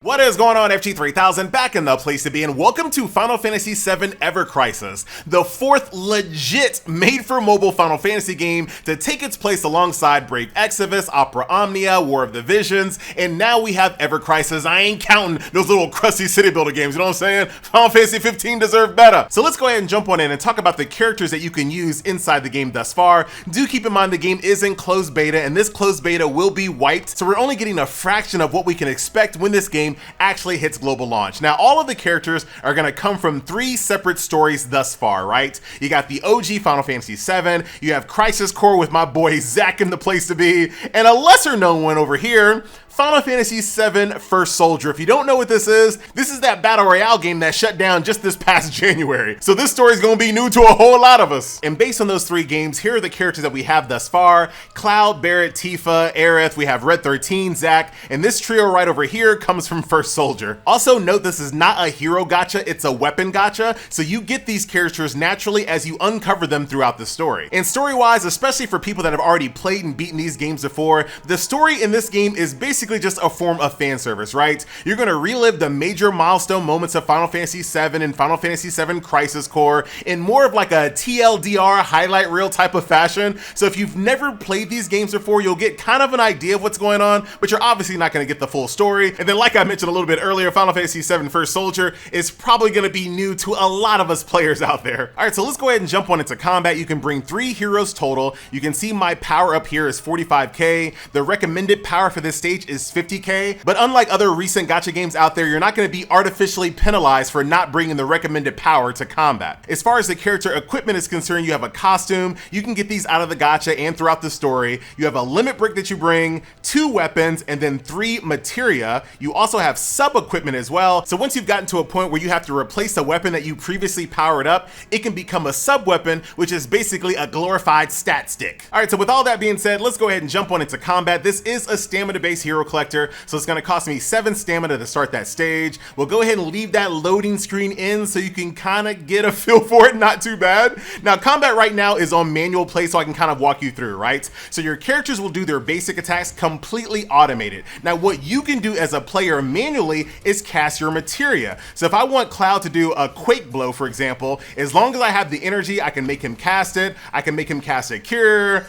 What is going on, FG3000? Back in the place to be, and welcome to Final Fantasy VII Ever Crisis, the fourth legit made-for-mobile Final Fantasy game to take its place alongside Brave Exvius, Opera Omnia, War of the Visions, and now we have Ever Crisis. I ain't counting those little crusty city builder games, you know what I'm saying? Final Fantasy 15 deserved better. So let's go ahead and jump on in and talk about the characters that you can use inside the game thus far. Do keep in mind the game is in closed beta, and this closed beta will be wiped, so we're only getting a fraction of what we can expect when this game actually hits global launch. Now, all of the characters are going to come from three separate stories thus far, right? You got the OG Final Fantasy VII, you have Crisis Core with my boy Zack in the place to be, and a lesser known one over here, Final Fantasy VII First Soldier. If you don't know what this is that Battle Royale game that shut down just this past January. So this story is going to be new to a whole lot of us. And based on those three games, here are the characters that we have thus far. Cloud, Barret, Tifa, Aerith, we have Red 13, Zack, and this trio right over here comes from First Soldier. Also note this is not a hero gacha, it's a weapon gacha, so you get these characters naturally as you uncover them throughout the story. And story-wise, especially for people that have already played and beaten these games before, the story in this game is basically just a form of fan service, right? You're going to relive the major milestone moments of Final Fantasy VII and Final Fantasy VII Crisis Core in more of like a TLDR highlight reel type of fashion. So if you've never played these games before, you'll get kind of an idea of what's going on, but you're obviously not going to get the full story. And then like I mentioned a little bit earlier, Final Fantasy VII First Soldier is probably going to be new to a lot of us players out there. All right, so let's go ahead and jump on into combat. You can bring 3 heroes total. You can see my power up here is 45k. The recommended power for this stage is 50k, but unlike other recent gacha games out there, you're not going to be artificially penalized for not bringing the recommended power to combat. As far as the character equipment is concerned, you have a costume. You can get these out of the gacha and throughout the story. You have a limit break that you bring, 2 weapons, and then 3 materia. You also have sub equipment as well. So once you've gotten to a point where you have to replace a weapon that you previously powered up, it can become a sub weapon, which is basically a glorified stat stick. All right, so with all that being said, let's go ahead and jump on into combat. This is a stamina-based hero collector, so it's going to cost me 7 stamina to start that stage. We'll go ahead and leave that loading screen in so you can kind of get a feel for it, not too bad. Now, combat right now is on manual play, so I can kind of walk you through, right? So your characters will do their basic attacks completely automated. Now, what you can do as a player manually is cast your materia. So if I want Cloud to do a Quake Blow, for example, as long as I have the energy, I can make him cast it. I can make him cast a Cure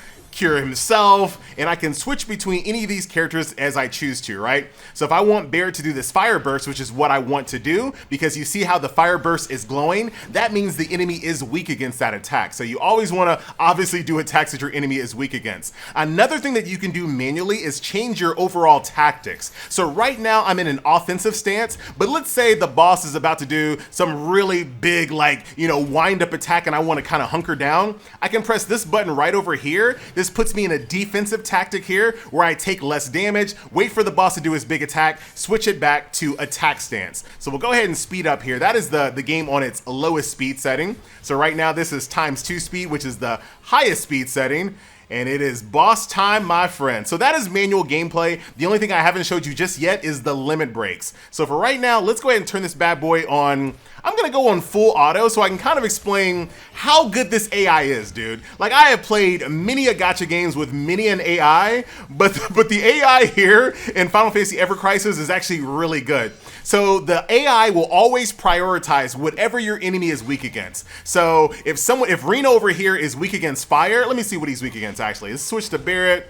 himself, and I can switch between any of these characters as I choose to, right? So if I want Barret to do this fire burst, which is what I want to do, because you see how the fire burst is glowing, that means the enemy is weak against that attack. So you always want to obviously do attacks that your enemy is weak against. Another thing that you can do manually is change your overall tactics. So right now I'm in an offensive stance, but let's say the boss is about to do some really big, like, wind up attack, and I want to kind of hunker down. I can press this button right over here. This puts me in a defensive tactic here where I take less damage, wait for the boss to do his big attack, switch it back to attack stance. So we'll go ahead and speed up here. That is the game on its lowest speed setting. So right now this is ×2 speed, which is the highest speed setting. And it is boss time, my friend. So that is manual gameplay. The only thing I haven't showed you just yet is the limit breaks. So for right now, let's go ahead and turn this bad boy on. I'm gonna go on full auto so I can kind of explain how good this AI is, dude. Like, I have played many a gacha games with many an AI, but the AI here in Final Fantasy Ever Crisis is actually really good. So the AI will always prioritize whatever your enemy is weak against. So if Reno over here is weak against fire, let me see what he's weak against actually. Let's switch to Barret.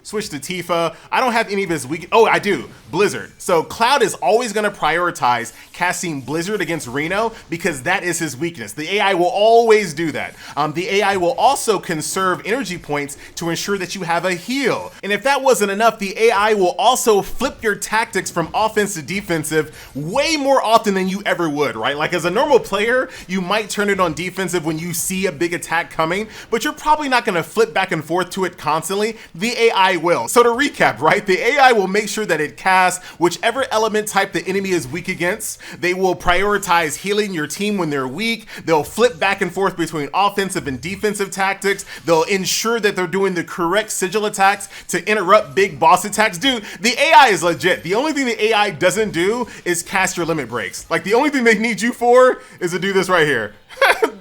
Switch to Tifa. I don't have any of his weak, oh, I do, Blizzard. So Cloud is always gonna prioritize casting Blizzard against Reno because that is his weakness. The AI will always do that. The AI will also conserve energy points to ensure that you have a heal. And if that wasn't enough, the AI will also flip your tactics from offense to defensive way more often than you ever would, right? Like, as a normal player, you might turn it on defensive when you see a big attack coming, but you're probably not gonna flip back and forth to it constantly. The AI will. So to recap, right, the AI will make sure that it casts whichever element type the enemy is weak against. They will prioritize healing your team when they're weak. They'll flip back and forth between offensive and defensive tactics. They'll ensure that they're doing the correct sigil attacks to interrupt big boss attacks. Dude, the AI is legit. The only thing the AI doesn't do is cast your limit breaks. Like, the only thing they need you for is to do this right here.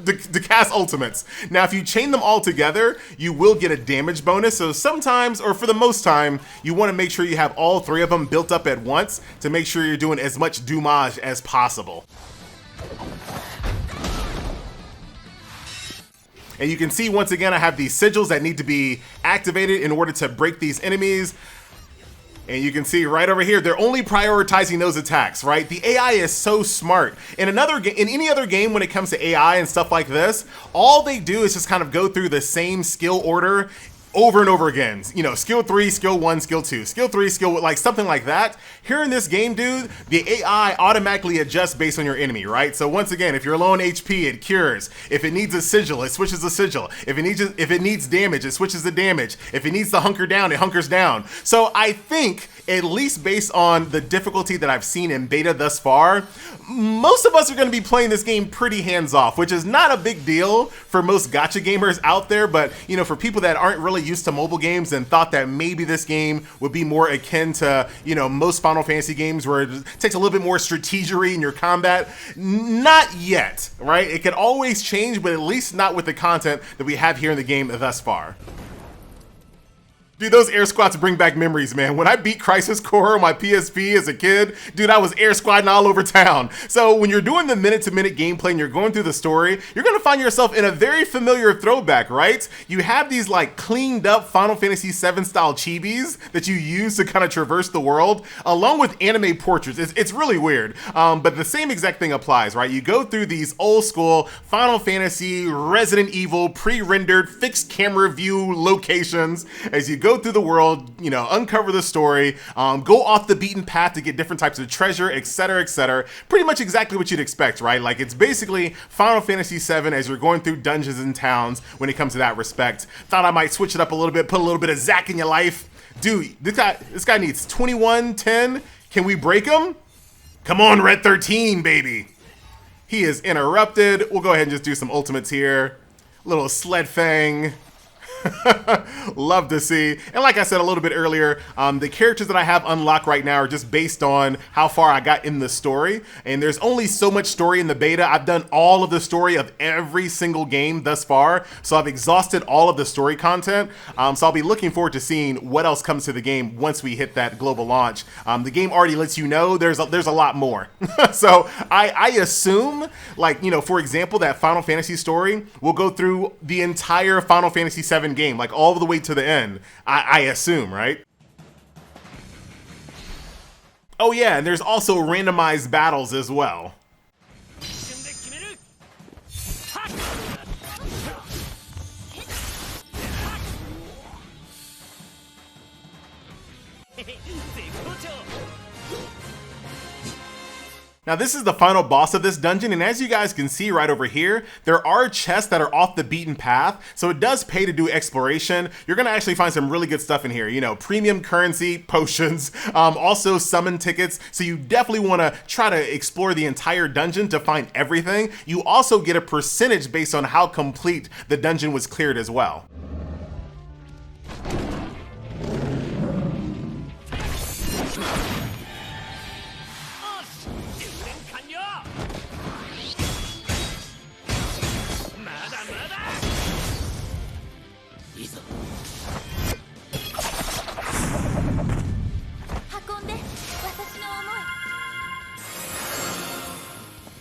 to cast ultimates. Now, if you chain them all together, you will get a damage bonus. So sometimes, or for the most time, you want to make sure you have all three of them built up at once to make sure you're doing as much damage as possible. And you can see, once again, I have these sigils that need to be activated in order to break these enemies. And you can see right over here, they're only prioritizing those attacks, right? The AI is so smart. In any other game, when it comes to AI and stuff like this, all they do is just kind of go through the same skill order over and over again. You know, skill 3, skill 1, skill 2, skill 3, skill, like something like that. Here in this game, dude, the AI automatically adjusts based on your enemy, right? So once again, if you're low on HP, it cures. If it needs a sigil, it switches the sigil. If it needs damage, it switches the damage. If it needs to hunker down, it hunkers down. So I think, at least based on the difficulty that I've seen in beta thus far, most of us are going to be playing this game pretty hands-off, which is not a big deal for most gacha gamers out there. But, you know, for people that aren't really used to mobile games and thought that maybe this game would be more akin to, you know, most Final Fantasy games where it takes a little bit more strategery in your combat, not yet, right? It can always change, but at least not with the content that we have here in the game thus far. Dude, those air squats bring back memories, man. When I beat Crisis Core on my PSP as a kid, dude, I was air squatting all over town. So when you're doing the minute-to-minute gameplay and you're going through the story, you're gonna find yourself in a very familiar throwback, right? You have these like cleaned up Final Fantasy VII style chibis that you use to kind of traverse the world, along with anime portraits. It's really weird, but the same exact thing applies, right? You go through these old school Final Fantasy, Resident Evil, pre-rendered, fixed camera view locations as you go through the world, you know, uncover the story, go off the beaten path to get different types of treasure, etc., etc. Pretty much exactly what you'd expect, right? Like, it's basically Final Fantasy VII as you're going through dungeons and towns when it comes to that respect. Thought I might switch it up a little bit, put a little bit of Zack in your life. Dude, this guy needs 2110. Can we break him? Come on, Red 13, baby. He is interrupted. We'll go ahead and just do some ultimates here. Little sled fang. Love to see. And like I said a little bit earlier, the characters that I have unlocked right now are just based on how far I got in the story. And there's only so much story in the beta. I've done all of the story of every single game thus far. So I've exhausted all of the story content. So I'll be looking forward to seeing what else comes to the game once we hit that global launch. The game already lets you know there's a lot more. So I assume, like, you know, for example, that Final Fantasy story will go through the entire Final Fantasy VII game, like all the way to the end, I assume, right? Oh yeah, and there's also randomized battles as well. Now this is the final boss of this dungeon, and as you guys can see right over here, there are chests that are off the beaten path, so it does pay to do exploration. You're gonna actually find some really good stuff in here, you know, premium currency, potions, also summon tickets, so you definitely wanna try to explore the entire dungeon to find everything. You also get a percentage based on how complete the dungeon was cleared as well.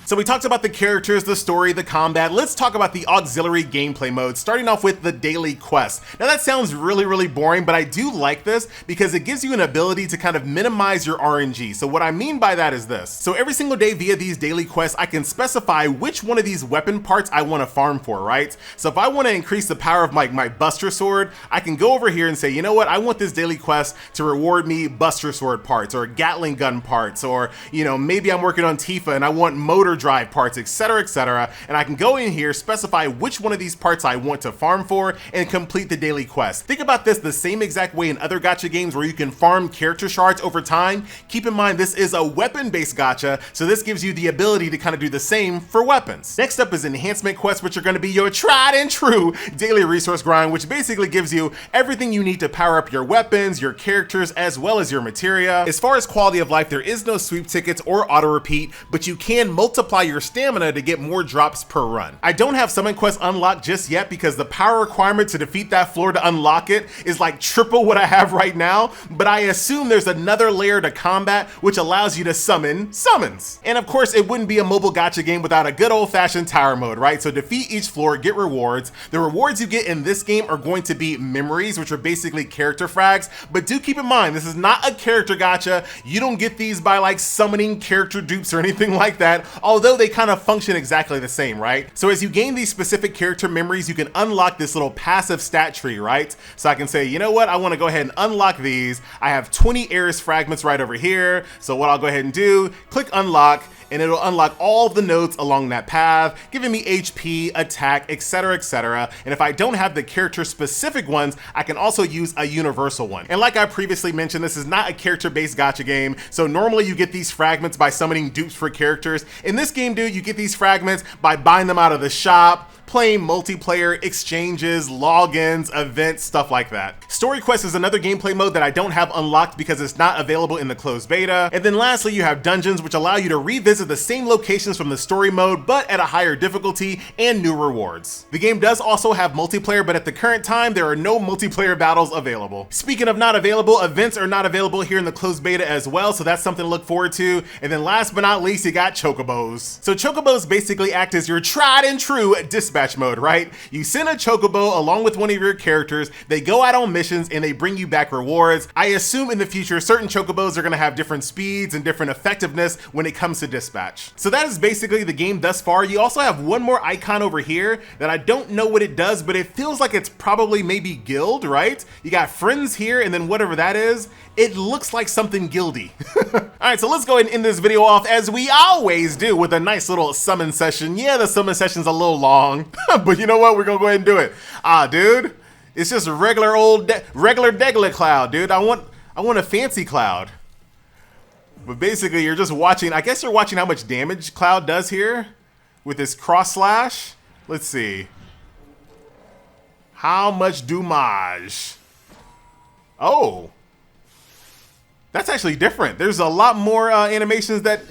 So we talked about the characters, the story, the combat. Let's talk about the auxiliary gameplay mode, starting off with the daily quest. Now that sounds really, really boring, but I do like this because it gives you an ability to kind of minimize your RNG. So what I mean by that is this. So every single day via these daily quests, I can specify which one of these weapon parts I want to farm for, right? So if I want to increase the power of my Buster Sword, I can go over here and say, you know what, I want this daily quest to reward me Buster Sword parts or Gatling gun parts, or, you know, maybe I'm working on Tifa and I want motor drive parts, etc., and I can go in here, specify which one of these parts I want to farm for, and complete the daily quest. Think about this the same exact way in other gacha games where you can farm character shards over time. Keep in mind this is a weapon-based gacha, so this gives you the ability to kind of do the same for weapons. Next up is Enhancement Quest, which are going to be your tried and true daily resource grind, which basically gives you everything you need to power up your weapons, your characters, as well as your materia. As far as quality of life, there is no sweep tickets or auto repeat, but you can multiply supply your stamina to get more drops per run. I don't have Summon Quest unlocked just yet because the power requirement to defeat that floor to unlock it is like triple what I have right now, but I assume there's another layer to combat which allows you to summon summons. And of course, it wouldn't be a mobile gacha game without a good old-fashioned tower mode, right? So defeat each floor, get rewards. The rewards you get in this game are going to be memories, which are basically character frags, but do keep in mind, this is not a character gacha. You don't get these by like summoning character dupes or anything like that, although they kind of function exactly the same, right? So as you gain these specific character memories, you can unlock this little passive stat tree, right? So I can say, you know what, I want to go ahead and unlock these. I have 20 Ares fragments right over here. So what I'll go ahead and do, click unlock, and it'll unlock all the nodes along that path, giving me HP, attack, etc., etc. And if I don't have the character specific ones, I can also use a universal one. And like I previously mentioned, this is not a character-based gacha game, so normally you get these fragments by summoning dupes for characters. In this game, dude, you get these fragments by buying them out of the shop, playing multiplayer, exchanges, logins, events, stuff like that. Story Quest is another gameplay mode that I don't have unlocked because it's not available in the closed beta. And then lastly, you have dungeons, which allow you to revisit the same locations from the story mode, but at a higher difficulty and new rewards. The game does also have multiplayer, but at the current time, there are no multiplayer battles available. Speaking of not available, events are not available here in the closed beta as well, so that's something to look forward to. And then last but not least, you got Chocobos. So Chocobos basically act as your tried and true dispatch mode, right? You send a Chocobo along with one of your characters, they go out on missions and they bring you back rewards. I assume in the future, certain Chocobos are gonna have different speeds and different effectiveness when it comes to dispatch. So that is basically the game thus far. You also have one more icon over here that I don't know what it does, but it feels like it's probably maybe guild, right? You got friends here and then whatever that is, it looks like something guildy. All right, so let's go ahead and end this video off as we always do with a nice little summon session. Yeah, the summon session's a little long, but you know what? We're gonna go ahead and do it. Dude, it's just a regular old, regular Cloud, dude. I want a fancy Cloud. But basically, you're just watching, I guess you're watching how much damage Cloud does here with this cross slash. Let's see. How much damage? Oh. That's actually different. There's a lot more animations that,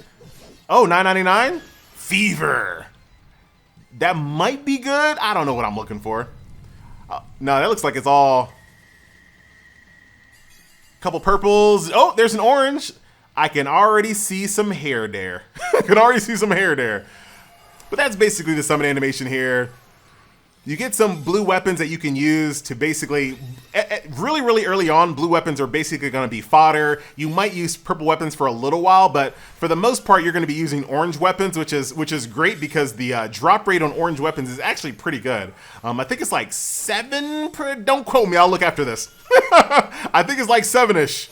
oh, $9.99? Fever. That might be good. I don't know what I'm looking for. No, that looks like it's all couple purples. Oh, there's an orange. I can already see some hair there. I can already see some hair there. But that's basically the summon animation here. You get some blue weapons that you can use to basically, really early on, blue weapons are basically going to be fodder. You might use purple weapons for a little while, but for the most part, you're going to be using orange weapons, which is great because the drop rate on orange weapons is actually pretty good. I think it's like 7 per, don't quote me, I'll look after this. I think it's like 7-ish.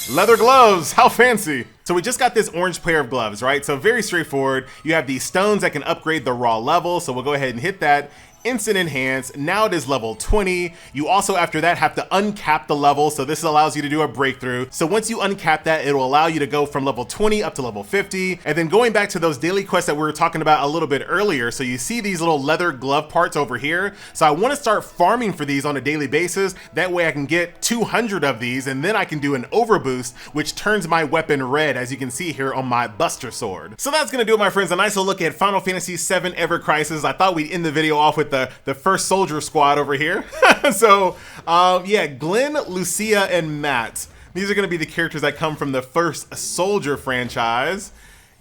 Leather gloves, how fancy. So we just got this orange pair of gloves, right? So very straightforward. You have these stones that can upgrade the raw level. So we'll go ahead and hit that. Instant enhance, now it is level 20. You also after that have to uncap the level, so this allows you to do a breakthrough. So once you uncap that, it will allow you to go from level 20 up to level 50. And then going back to those daily quests that we were talking about a little bit earlier, so you see these little leather glove parts over here. So I want to start farming for these on a daily basis. That way I can get 200 of these, and then I can do an overboost, which turns my weapon red, as you can see here on my Buster Sword. So that's gonna do it, my friends. A nice little look at Final Fantasy VII Ever Crisis. I thought we'd end the video off with the first soldier squad over here. So yeah, Glenn, Lucia, and Matt. These are gonna be the characters that come from the first Soldier franchise.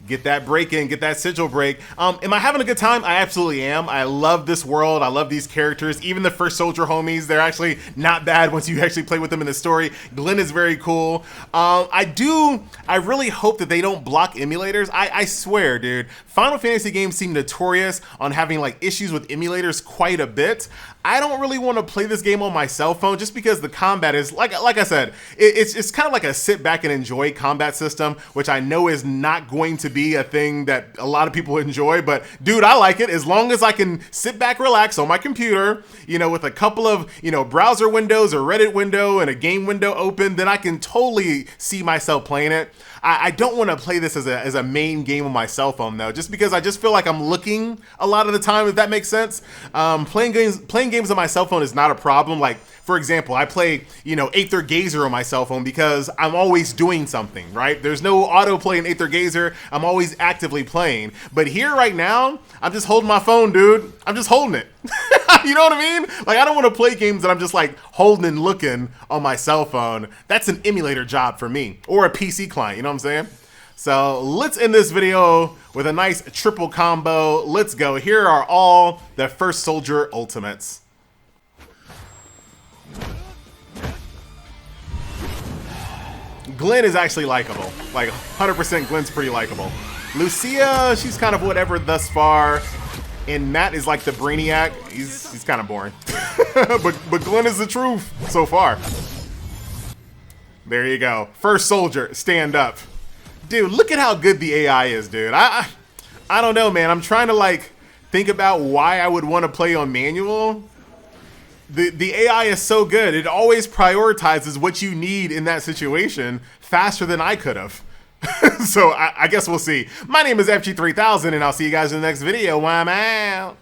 Get that break in, get that sigil break. Am I having a good time? I absolutely am. I love this world. I love these characters. Even the first soldier homies, they're actually not bad once you actually play with them in the story. Glenn is very cool. I really hope that they don't block emulators. I swear, dude, Final Fantasy games seem notorious on having like issues with emulators quite a bit. I don't really want to play this game on my cell phone just because the combat is, like I said, it's kind of like a sit back and enjoy combat system, which I know is not going to be a thing that a lot of people enjoy, but dude, I like it as long as I can sit back, relax on my computer, you know, with a couple of, you know, browser windows or Reddit window and a game window open, then I can totally see myself playing it. I don't want to play this as a main game on my cell phone though, just because I just feel like I'm looking a lot of the time, if that makes sense. Playing games on my cell phone is not a problem. Like, for example, I play, Aether Gazer on my cell phone because I'm always doing something, right? There's no autoplay in Aether Gazer. I'm always actively playing. But here right now, I'm just holding my phone, dude. I'm just holding it. You know what I mean? Like, I don't want to play games that I'm just like holding and looking on my cell phone. That's an emulator job for me, or a PC client, you know what I'm saying? So let's end this video with a nice triple combo. Let's go. Here are all the First Soldier ultimates. Glenn is actually likable. Like 100% Glenn's pretty likable. Lucia, she's kind of whatever thus far. And Matt is like the brainiac. He's kind of boring. but Glenn is the truth so far. There you go. First Soldier, stand up. Dude, look at how good the AI is, dude. I don't know, man. I'm trying to like think about why I would want to play on manual. The AI is so good. It always prioritizes what you need in that situation faster than I could have. So I guess we'll see. My name is FG3000, and I'll see you guys in the next video. I'm out.